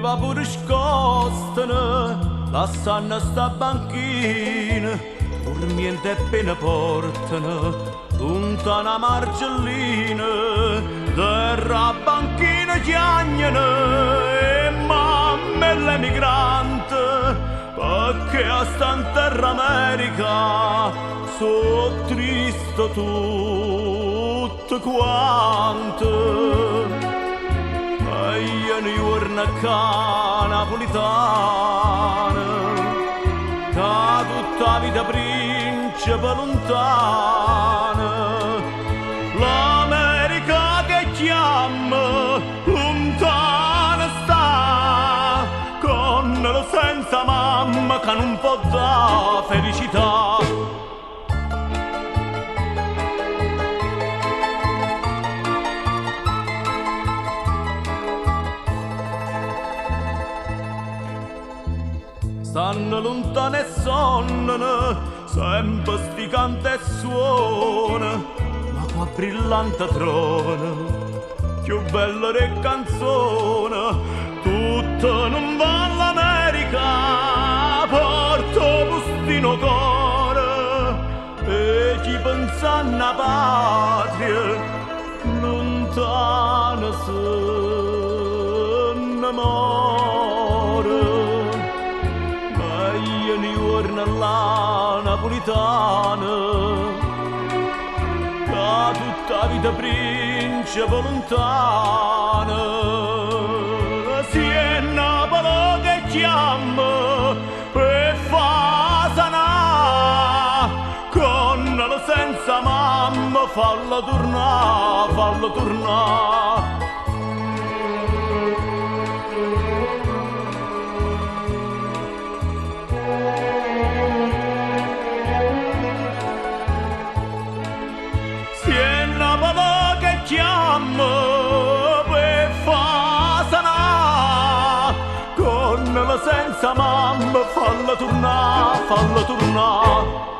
va pure scostano, lasciando sta banchina, dormiente e pena portano, lontana marcellina, terra banchina chiagnano, e mamma e l'emigrante, perché a sta in terra America, so triste tutto quanto. Io ne giorno ca napolitana, ca tutta vita principe lontana, l'America che chiama lontana sta, con o senza mamma che non può da felicità. Stanno lontane e sonnano, sempre sticante e suona, ma qua brillante trovano, più bella che canzone, tutto non va all'America, porto bustino cuore, e chi pensa alla patria, lontana se ne muore. Io ne giorno alla napolitana, che tutta vita principe lontana, si è Napoli che chiama per fa sanà, con o senza mamma fallo tornare, fallo tornare. Chiamo per fa sanà, con o senza mamma fallo tornare, fallo tornare.